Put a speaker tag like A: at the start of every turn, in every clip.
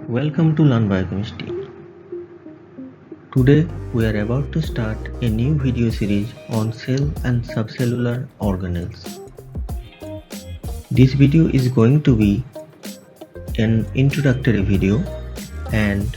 A: Welcome to Learn Biochemistry. Today we are about to start a new video series on cell and subcellular organelles. This video is going to be an introductory video, and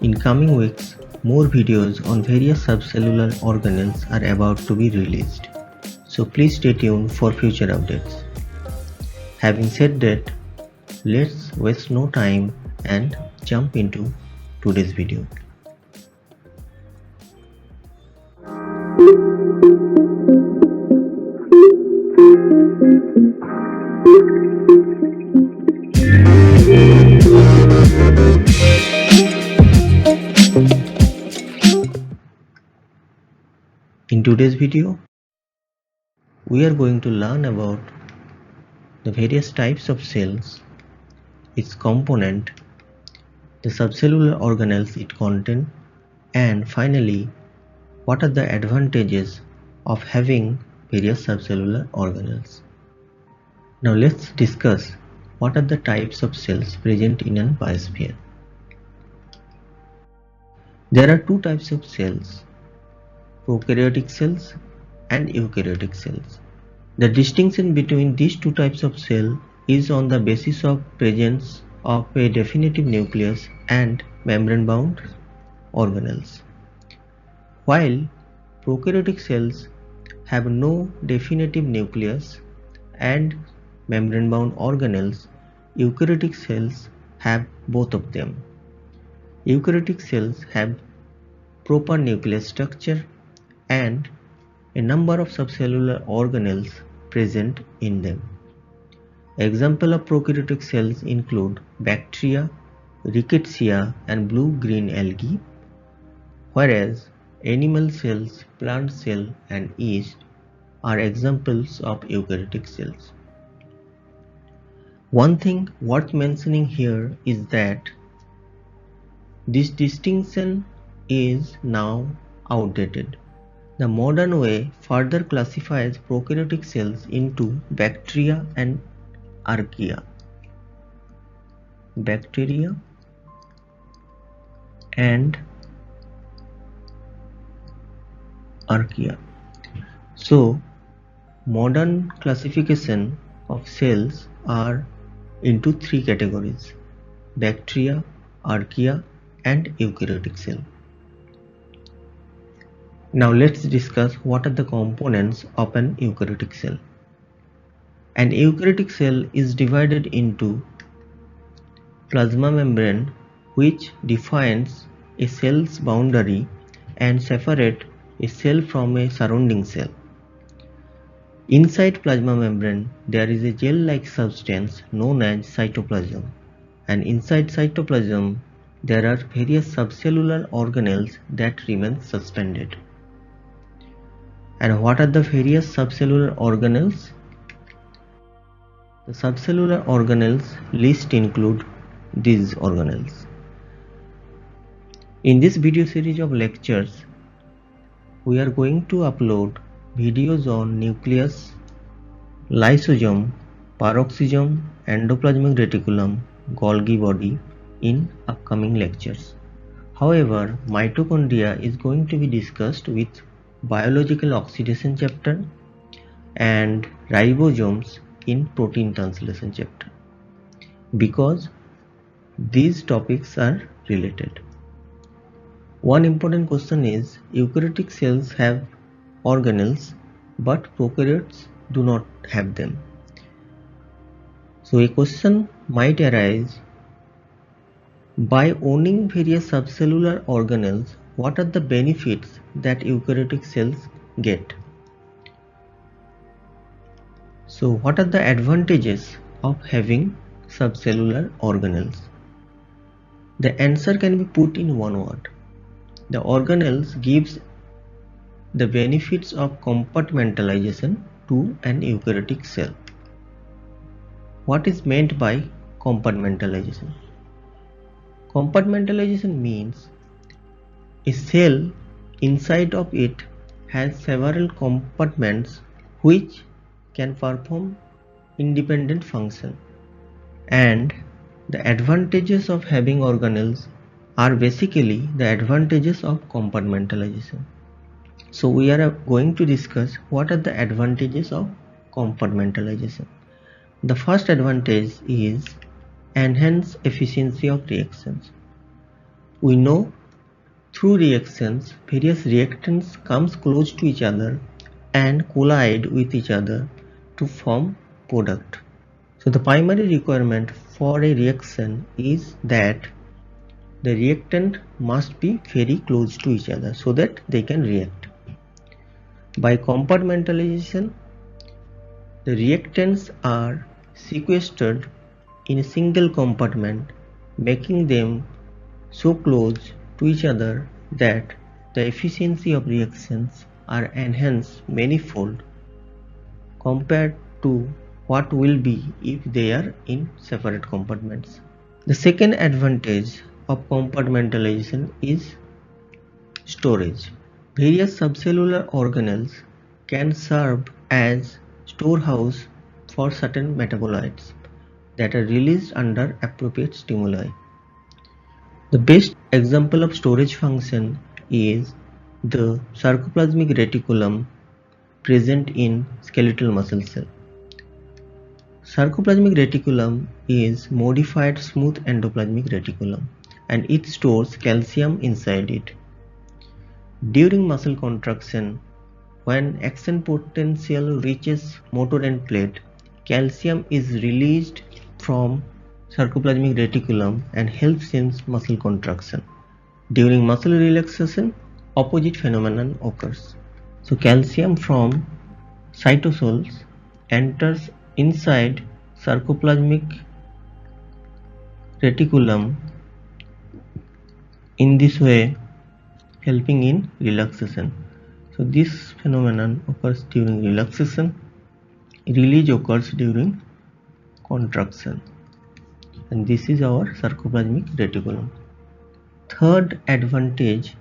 A: in coming weeks more videos on various subcellular organelles are about to be released. So please stay tuned for future updates. Having said that, let's waste no time and jump into today's video. In today's video, we are going to learn about the various types of cells, its component, the subcellular organelles it contains, and finally, what are the advantages of having various subcellular organelles. Now let's discuss what are the types of cells present in a biosphere. There are two types of cells, prokaryotic cells and eukaryotic cells. The distinction between these two types of cell is on the basis of presence of a definitive nucleus and membrane-bound organelles. While prokaryotic cells have no definitive nucleus and membrane-bound organelles, eukaryotic cells have both of them. Eukaryotic cells have proper nucleus structure and a number of subcellular organelles present in them. Examples of prokaryotic cells include bacteria, rickettsia and blue-green algae, whereas animal cells, plant cell and yeast are examples of eukaryotic cells. One thing worth mentioning here is that this distinction is now outdated. The modern way further classifies prokaryotic cells into bacteria and archaea. Bacteria and archaea. So, modern classification of cells are into three categories: bacteria, archaea and eukaryotic cell. Now let's discuss what are the components of an eukaryotic cell. An eukaryotic cell is divided into plasma membrane, which defines a cell's boundary and separates a cell from a surrounding cell. Inside plasma membrane there is a gel-like substance known as cytoplasm, and inside cytoplasm there are various subcellular organelles that remain suspended. And what are the various subcellular organelles? The subcellular organelles list include these organelles. In this video series of lectures, we are going to upload videos on nucleus, lysosome, peroxisome, endoplasmic reticulum, Golgi body in upcoming lectures. However, mitochondria is going to be discussed with biological oxidation chapter and ribosomes in protein translation chapter, because these topics are related. One important question is, eukaryotic cells have organelles but prokaryotes do not have them. So a question might arise, by owning various subcellular organelles, what are the benefits that eukaryotic cells get? So what are the advantages of having subcellular organelles? The answer can be put in one word. The organelles gives the benefits of compartmentalization to an eukaryotic cell. What is meant by compartmentalization? Compartmentalization means a cell inside of it has several compartments which can perform independent function, and the advantages of having organelles are basically the advantages of compartmentalization. So we are going to discuss what are the advantages of compartmentalization. The first advantage is enhanced efficiency of reactions. We know through reactions, various reactants comes close to each other and collide with each other to form product. So the primary requirement for a reaction is that the reactant must be very close to each other so that they can react. By compartmentalization, the reactants are sequestered in a single compartment, making them so close to each other that the efficiency of reactions are enhanced manifold compared to what will be if they are in separate compartments. The second advantage of compartmentalization is storage. Various subcellular organelles can serve as storehouse for certain metabolites that are released under appropriate stimuli. The best example of storage function is the sarcoplasmic reticulum present in skeletal muscle cell. Sarcoplasmic reticulum is modified smooth endoplasmic reticulum and it stores calcium inside it. During muscle contraction, when action potential reaches motor end plate, calcium is released from sarcoplasmic reticulum and helps in muscle contraction. During muscle relaxation, opposite phenomenon occurs. So calcium from cytosols enters inside sarcoplasmic reticulum in this way, helping in relaxation. So this phenomenon occurs during relaxation, release occurs during contraction, and this is our sarcoplasmic reticulum. Third advantage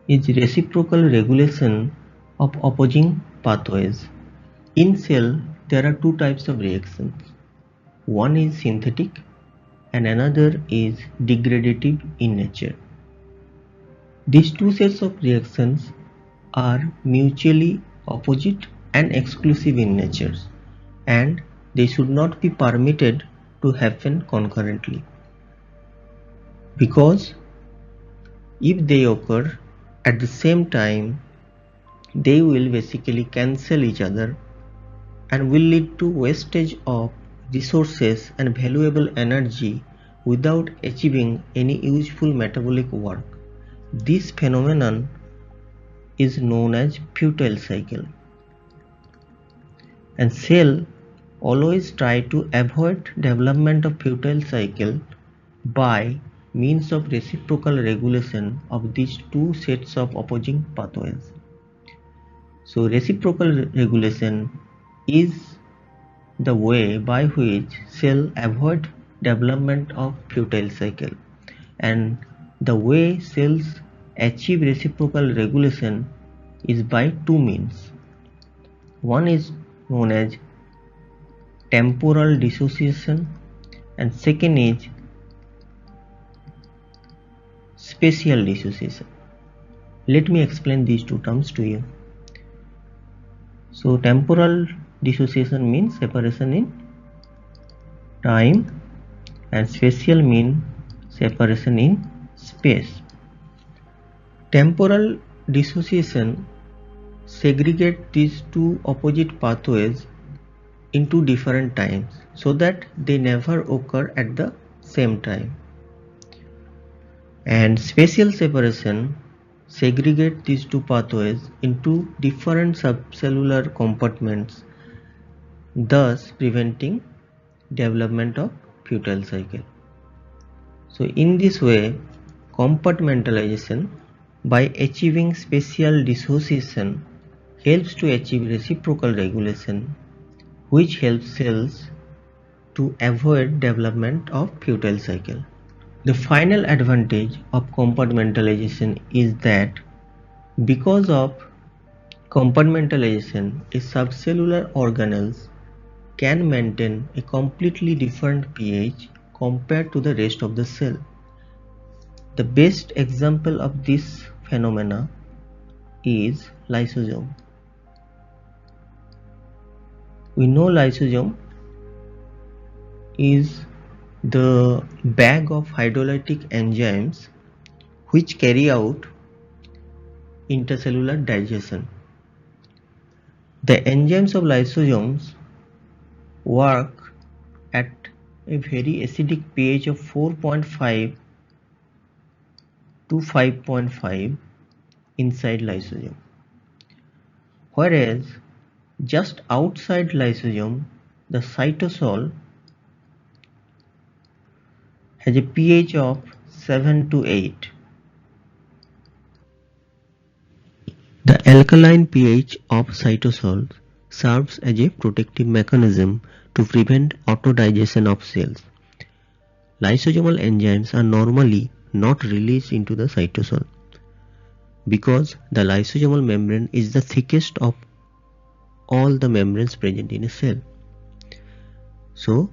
A: is reciprocal regulation of opposing pathways. In cell, there are two types of reactions. One is synthetic and another is degradative in nature. These two sets of reactions are mutually opposite and exclusive in nature, and they should not be permitted to happen concurrently, because if they occur at the same time, they will basically cancel each other and will lead to wastage of resources and valuable energy without achieving any useful metabolic work. This phenomenon is known as futile cycle, and cell always try to avoid development of futile cycle by means of reciprocal regulation of these two sets of opposing pathways. So reciprocal regulation is the way by which cell avoid development of futile cycle, and the way cells achieve reciprocal regulation is by two means. One is known as temporal dissociation and second is spatial dissociation. Let me explain these two terms to you. So temporal dissociation means separation in time and spatial means separation in space. Temporal dissociation segregates these two opposite pathways into different times so that they never occur at the same time. And spatial separation segregates these two pathways into different subcellular compartments, thus preventing development of futile cycle. So in this way, compartmentalization by achieving spatial dissociation helps to achieve reciprocal regulation, which helps cells to avoid development of futile cycle. The final advantage of compartmentalization is that because of compartmentalization, a subcellular organelles can maintain a completely different pH compared to the rest of the cell. The best example of this phenomena is lysosome. We know lysosome is the bag of hydrolytic enzymes which carry out intercellular digestion. The enzymes of lysosomes work at a very acidic pH of 4.5 to 5.5 inside lysosome, whereas just outside lysosome the cytosol has a pH of 7 to 8. The alkaline pH of cytosol serves as a protective mechanism to prevent autodigestion of cells. Lysosomal enzymes are normally not released into the cytosol because the lysosomal membrane is the thickest of all the membranes present in a cell. So,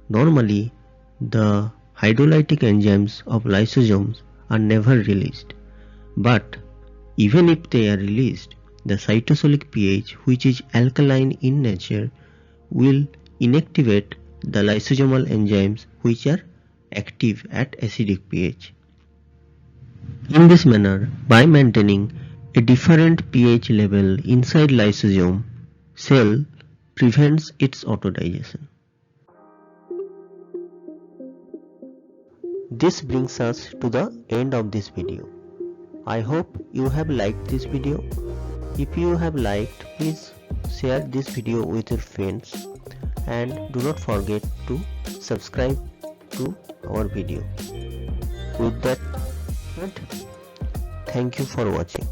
A: normally the hydrolytic enzymes of lysosomes are never released, but even if they are released, the cytosolic pH, which is alkaline in nature, will inactivate the lysosomal enzymes which are active at acidic pH. In this manner, by maintaining a different pH level inside lysosome, cell prevents its autodigestion. This brings us to the end of this video. I hope you have liked this video. If you have liked, please share this video with your friends and do not forget to subscribe to our video. With that, thank you for watching.